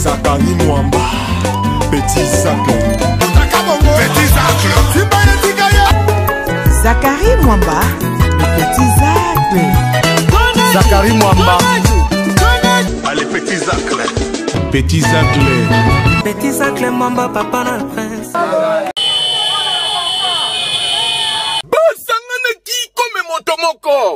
Zakari Mwamba, Petit Zacle. Petit Zacle. Zakari Mwamba, Petit Zacle. Zakari Mwamba. Allez, Petit Zacle. Petit Zacle. Petit Zacle Mwamba, papa na prince.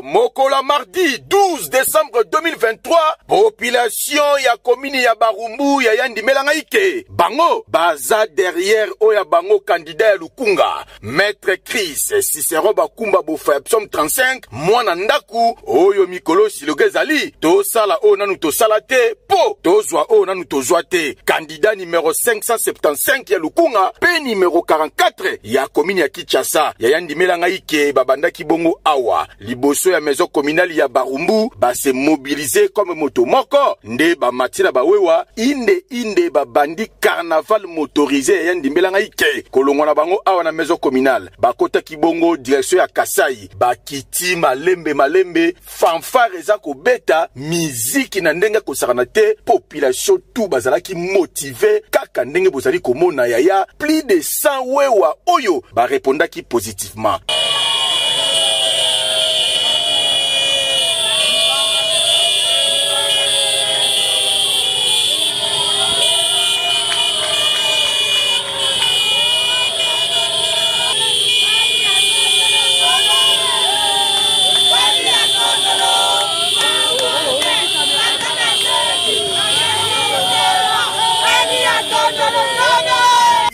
Moko la mardi 12 décembre 2023, population ya commune ya Barumbu ya Yandi Melangaike. Bango, baza derrière oya bango candidat ya Lukunga. Maître Chris, Cicero Bakumba Bofa psaume 35, mwana ndaku, oyo mikolo silogezali, to sala o nanu to salate, po, tozwa o nanu tozwa te. Candidat numéro 575 ya Lukunga, pe numéro 44 ya commune ya Kinshasa, ya Yandi Melangaike, babandaki bongo awa. Liboso ya maison communale ya Barumbu ba se mobiliser comme moto moko nde ba matina ba wewa inde ba bandi carnaval motorisé ya ndimbelanga ike kolongona bango awa na maison communale ba kota kibongo direction ya Kasai ba kiti malembe fanfare za ko beta musique na ndenga ko sakana te population tout bazalaki motivé kaka ndenge bozali komona yaya plus de 100 wewa oyo ba répondaki positivement.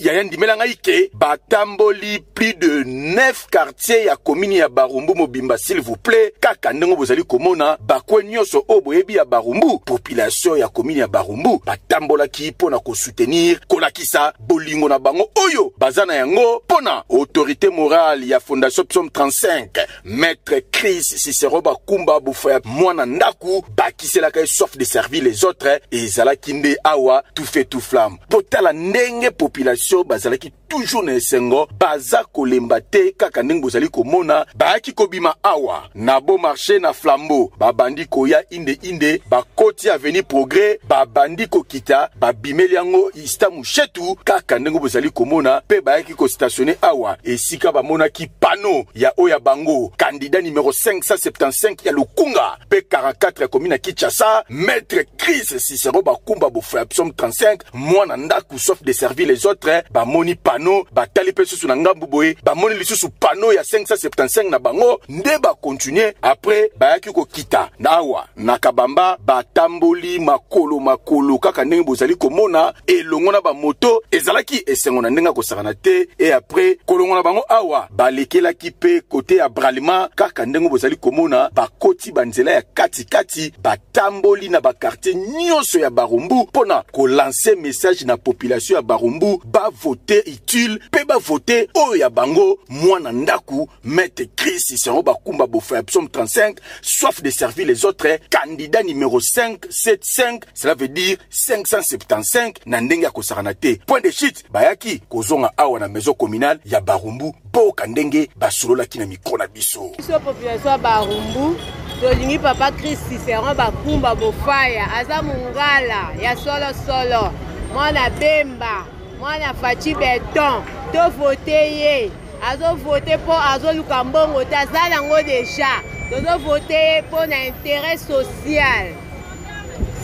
Yayandi Melangaike, batamboli plus de 9 quartiers ya commune ya Barumbu mobimba s'il vous plaît. Kaka ndenge bozali komona, bakwe nyonso oboyebi ya Barumbu, population ya commune ya Barumbu, batambola ki pona ko soutenir, kolakisa bolingo na bango oyo, bazana yango pona autorité morale ya Fondation Psaume 35, Maître Chris Cicero Bakumba Bofa mwana ndaku, bakisela kay sauf de servir les autres, et zala kinde awa, tout fait tout flamme. Potala ndenge population bazalaki toujours na esengo baza kolemba te kaka ndenge bozali komona baaki kobima awa na beau marché na flambeau babandi koya inde bakoti avenue progrès babandi kokita babimeli yango ista mushetu kaka ndenge bozali komona pe baaki ko stationner awa esika bamonaki pano ya oya bango candidat numéro 575 ya Lukunga pe 44 ya commune ya Kinshasa Maître Chris Cicero Bakumba Bofa psaume 35 mwana ndaku sauf de servir les autres bamoni pano batali pe susu na ngambu boye bamoni lisusu pano ya 575 na bango nde ba continuer après bayaki ko kita na awa na kabamba batamboli makolo kaka ndenge bozali komona elongo na ba moto ezalaki esengo na ndenga ko sakana te et après kolongo na bango awa balekelaki pe côté ya Bralima kaka ndenge bozali komona bakoti banzela ya kati batamboli na ba quartier nyonso ya Barumbu pona ko lancer message na population ya Barumbu ba voter utile pe ba voter oya bango mwana ndaku Maître Chris Cicero Bakumba Bofa psaume 35 soif de servir les autres candidat numéro 575 cela veut dire 575 na ndenge ya kosakana te point de chute bayaki kozonga awa na maison communale ya Barumbu boka ndenge basololaki na mikro na biso population ya Barumbu tolingi papa Chris Cicero Bakumba Bofaya aza mungala ya solo mwana bemba mwana fachi beton to vote ye azo vote po azo luka mbongo ta zalango deja tozo vote ye po na intérêt social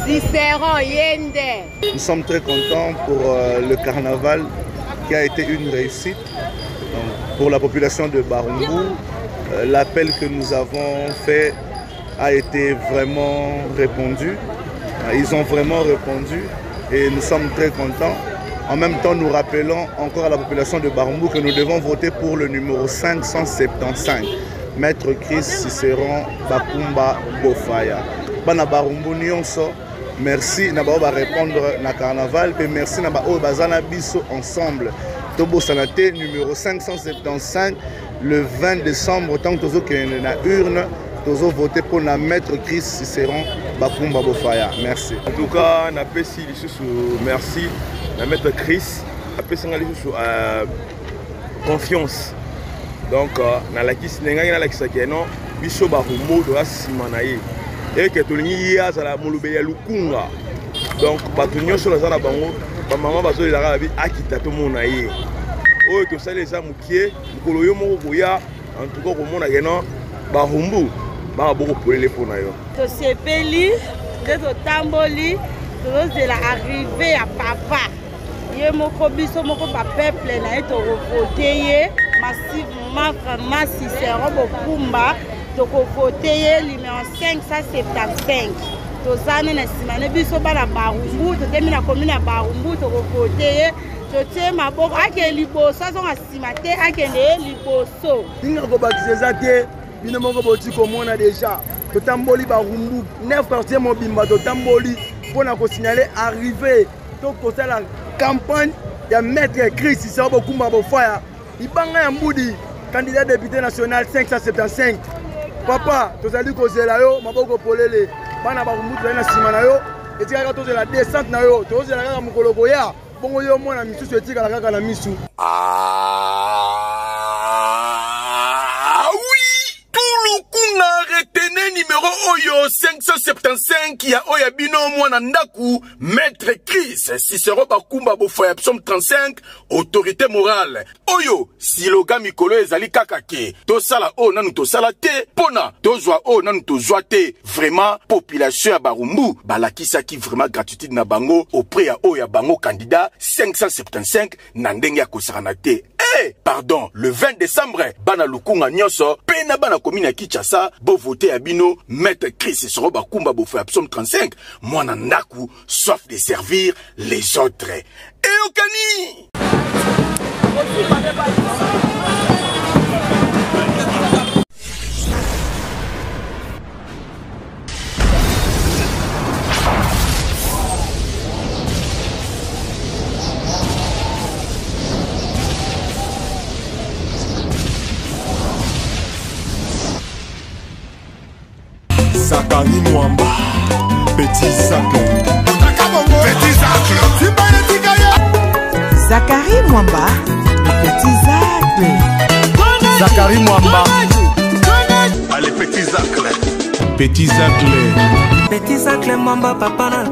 Cicero yende. Nous sommes très contents pour le carnaval qui a été une réussite. Donc, pour la population de Barumbu, l'appel que nous avons fait a été vraiment répondu. Ils ont vraiment répondu et nous sommes très contents. En même temps, nous rappelons encore à la population de Barumbu que nous devons voter pour le numéro 575, Maître Chris Cicero Bakumba Bofaya. Bana Barumbu nyonso, merci na ba répondre na carnaval et merci na ba bazana biso ensemble. Tobo Sanate numéro 575 le 20 décembre tant que nous na urne tozo voter pour la Maître Chris Cicero Bakumba Bofaya. Merci. En tout cas, na pesi lisusu merci na Maître Chris. Na pesi nga lisusu confiance. Donc na la kisi nenga na la kisaki non biso Barumbu do asima na ye. Et que tolingi ya za la molube ya Lukunga. Donc bato nyonso naza na bango bamama bazolelaka babi akita tomona ye oyo tosali eza mokie mokolo yo moko koya en tout cas komona keno barumbu baka bokopolele mpo na yo tosepeli nde totamboli tozozela arrive ya papa ye moko biso moko bapeuple na ye tokovote ye massivement vraiment Cicéron Bokumba tokovote ye numéro 575 tozane na nsima ne biso bana barumbu totemi na commune ya barumbu tokovote ye totie maboko ake liboso azonga nsima te akende ye liboso tinga kobakisa eza te bino moko boti komona deja totamboli barumbu 9 quartier mobimba totamboli mpona kosignale arrivé tokosala campagne ya maître Chris Cicéron Bokumba Bofaya ibanga ya mbudi candidat député national 575 papa tozali kozela yo maboko polele bana barumbu tozali na nsima na yo etikaka tozela descente na yo tozela kaka mokolo koya bongo yo mwana misusu etikala kaka na misu numéro oyo 575 ya oya bino mwana ndaku maître Chris Cicéron Bokumba Bofaya psaume 35 autorité morale oyo siloga mikolo ezali kaka ke tosala o nanu tosala te pona tozwa o nanu tozwa te vraiment population ya barumbu balakisaki vraiment gratitude na bango auprès ya oya bango candidat 575 na ndenge ya kosakana te. Pardon, le 20 décembre, bana lukunga nyonso, pena bana commune ya Kinshasa, bo voter ya bino, maître Chris Cicéron Bokumba Bofaya psaume 35, mwana ndaku, sauf de servir les autres. Et okani! Zakari Mwamba, Petit Zacle. Petit Zacle. Zakari Mwamba, Petit Zacle. Zakari Mwamba. Allez, Petit Zacle. Petit Zacle. Petit Zacle Mwamba papa na